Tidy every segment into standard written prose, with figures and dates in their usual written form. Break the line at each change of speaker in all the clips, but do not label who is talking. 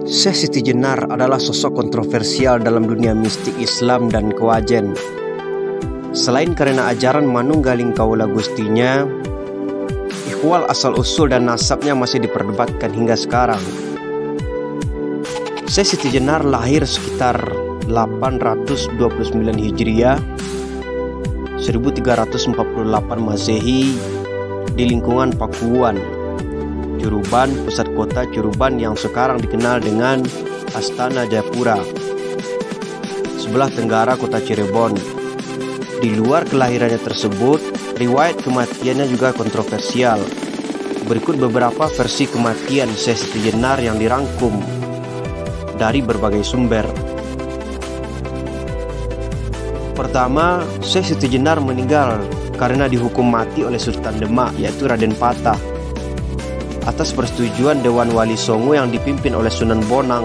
Syekh Siti Jenar adalah sosok kontroversial dalam dunia mistik Islam dan kewajen. Selain karena ajaran manunggaling kaula gustinya, ihwal asal-usul dan nasabnya masih diperdebatkan hingga sekarang. Syekh Siti Jenar lahir sekitar 829 Hijriah, 1348 Masehi di lingkungan Pakuan, Curuban, pusat kota Curuban yang sekarang dikenal dengan Astana Jayapura, sebelah tenggara kota Cirebon. Di luar kelahirannya tersebut, riwayat kematiannya juga kontroversial. Berikut beberapa versi kematian Syekh Siti Jenar yang dirangkum dari berbagai sumber. Pertama, Syekh Siti Jenar meninggal karena dihukum mati oleh Sultan Demak, yaitu Raden Patah, atas persetujuan Dewan Wali Songo yang dipimpin oleh Sunan Bonang.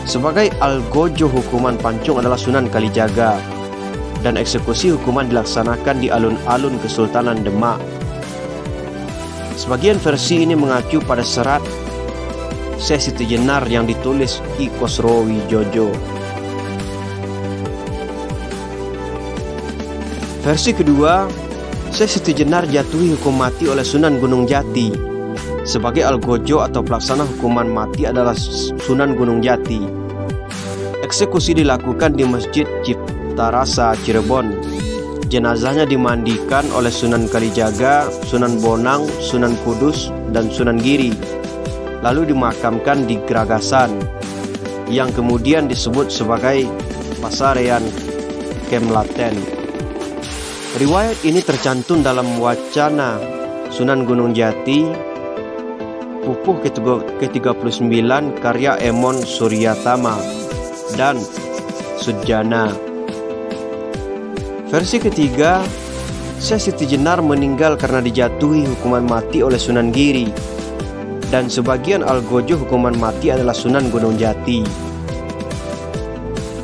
Sebagai algojo hukuman pancung adalah Sunan Kalijaga, dan eksekusi hukuman dilaksanakan di alun-alun Kesultanan Demak. Sebagian versi ini mengacu pada serat Syekh Siti Jenar yang ditulis Ki Khosrowi Jojo. Versi kedua, Syekh Siti Jenar jatuhi hukum mati oleh Sunan Gunung Jati. Sebagai algojo atau pelaksana hukuman mati adalah Sunan Gunung Jati. Eksekusi dilakukan di Masjid Cipta Rasa, Cirebon. Jenazahnya dimandikan oleh Sunan Kalijaga, Sunan Bonang, Sunan Kudus, dan Sunan Giri, lalu dimakamkan di Gragasan, yang kemudian disebut sebagai Pasarean Kemlaten. Riwayat ini tercantum dalam Wacana Sunan Gunung Jati, Pupuh ke-39 karya Emon Suryatama dan Sudjana. Versi ketiga, Syekh Siti Jenar meninggal karena dijatuhi hukuman mati oleh Sunan Giri, dan sebagian algojo hukuman mati adalah Sunan Gunung Jati.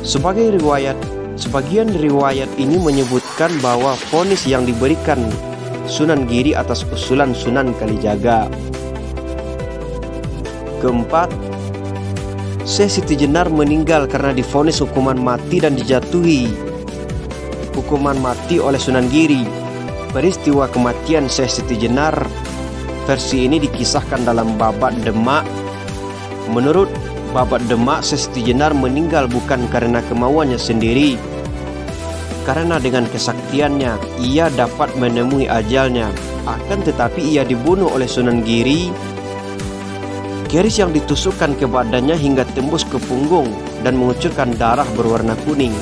Sebagian riwayat ini menyebutkan bahwa vonis yang diberikan Sunan Giri atas usulan Sunan Kalijaga. Keempat, Syekh Siti Jenar meninggal karena divonis hukuman mati dan dijatuhi hukuman mati oleh Sunan Giri. Peristiwa kematian Syekh Siti Jenar versi ini dikisahkan dalam Babat Demak. Menurut Babat Demak, Syekh Siti Jenar meninggal bukan karena kemauannya sendiri, karena dengan kesaktiannya ia dapat menemui ajalnya. Akan tetapi ia dibunuh oleh Sunan Giri. Keris yang ditusukkan ke badannya hingga tembus ke punggung dan mengucurkan darah berwarna kuning.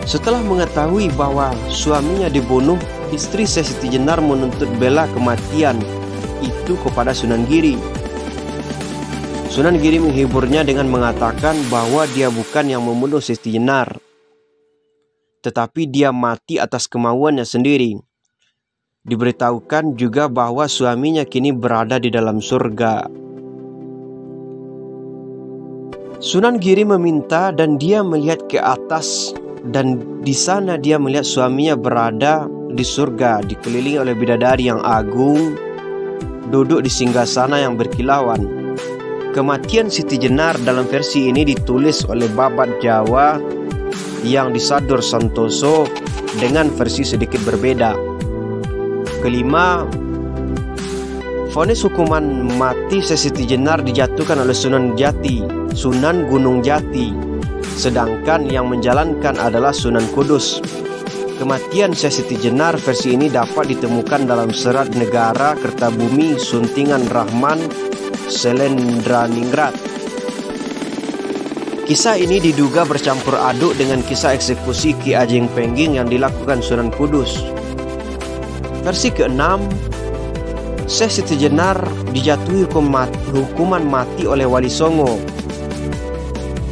Setelah mengetahui bahwa suaminya dibunuh, istri Syekh Siti Jenar menuntut bela kematian itu kepada Sunan Giri. Sunan Giri menghiburnya dengan mengatakan bahwa dia bukan yang membunuh Siti Jenar, tetapi dia mati atas kemauannya sendiri. Diberitahukan juga bahwa suaminya kini berada di dalam surga. Sunan Giri meminta dan dia melihat ke atas, dan di sana dia melihat suaminya berada di surga, dikelilingi oleh bidadari yang agung, duduk di singgasana yang berkilauan. Kematian Siti Jenar dalam versi ini ditulis oleh Babat Jawa yang disadur Santoso dengan versi sedikit berbeda. Kelima, vonis hukuman mati Syekh Siti Jenar dijatuhkan oleh Sunan Gunung Jati, sedangkan yang menjalankan adalah Sunan Kudus. Kematian Syekh Siti Jenar versi ini dapat ditemukan dalam serat negara Kertabumi Suntingan Rahman Selendraningrat. Kisah ini diduga bercampur aduk dengan kisah eksekusi Ki Ajeng Pengging yang dilakukan Sunan Kudus. Versi ke-6, Syekh Siti Jenar dijatuhi hukuman mati oleh Wali Songo.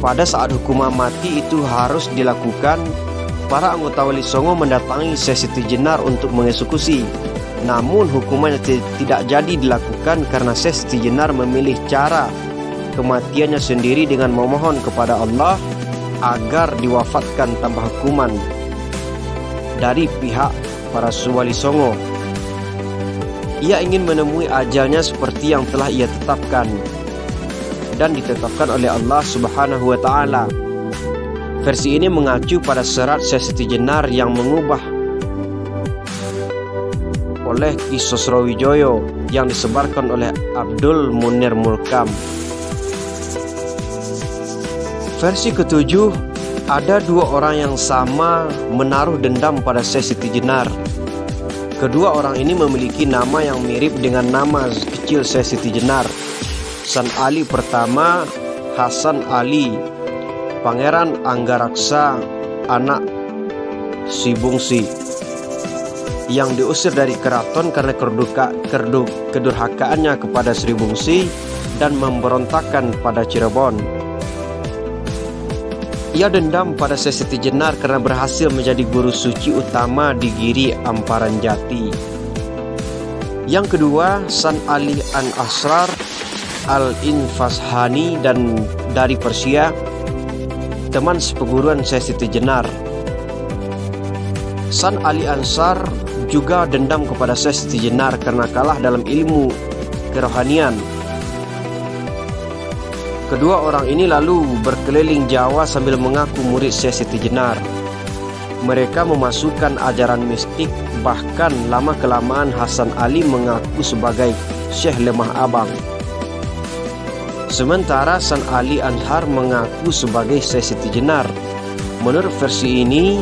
Pada saat hukuman mati itu harus dilakukan, para anggota Wali Songo mendatangi Syekh Siti Jenar untuk mengeksekusi. Namun hukumannya tidak jadi dilakukan karena Syekh Siti Jenar memilih cara kematiannya sendiri dengan memohon kepada Allah agar diwafatkan tanpa hukuman dari pihak para Wali Songo. Ia ingin menemui ajalnya seperti yang telah ia tetapkan dan ditetapkan oleh Allah Subhanahu wa Ta'ala. Versi ini mengacu pada serat Syekh Siti Jenar yang mengubah oleh Ki Sosrowijoyo yang disebarkan oleh Abdul Munir Mulkam. Versi ke-7, ada dua orang yang sama menaruh dendam pada Syekh Siti Jenar. Kedua orang ini memiliki nama yang mirip dengan nama kecil Syekh Siti Jenar. San Ali pertama, Hasan Ali, Pangeran Anggaraksa, anak Sibungsi, yang diusir dari keraton karena kedurhakaannya kepada Sri Bungsi dan memberontakkan pada Cirebon. Ia dendam pada Syekh Siti Jenar karena berhasil menjadi guru suci utama di Giri Amparan Jati. Yang kedua, San Ali An-Asrar Al-Infashani dan dari Persia, teman seperguruan Syekh Siti Jenar. San Ali Ansar juga dendam kepada Syekh Siti Jenar karena kalah dalam ilmu kerohanian. Kedua orang ini lalu berkeliling Jawa sambil mengaku murid Syekh Siti Jenar. Mereka memasukkan ajaran mistik, bahkan lama-kelamaan Hasan Ali mengaku sebagai Syekh Lemah Abang. Sementara San Ali Anhar mengaku sebagai Syekh Siti Jenar. Menurut versi ini,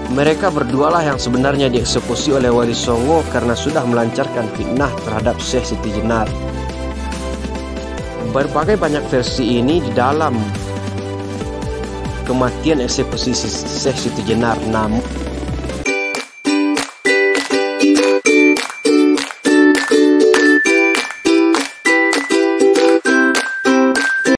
mereka berdualah yang sebenarnya dieksekusi oleh Wali Songo karena sudah melancarkan fitnah terhadap Syekh Siti Jenar. Berbagai banyak versi ini di dalam kematian eksekusi Syekh Siti Jenar. Namun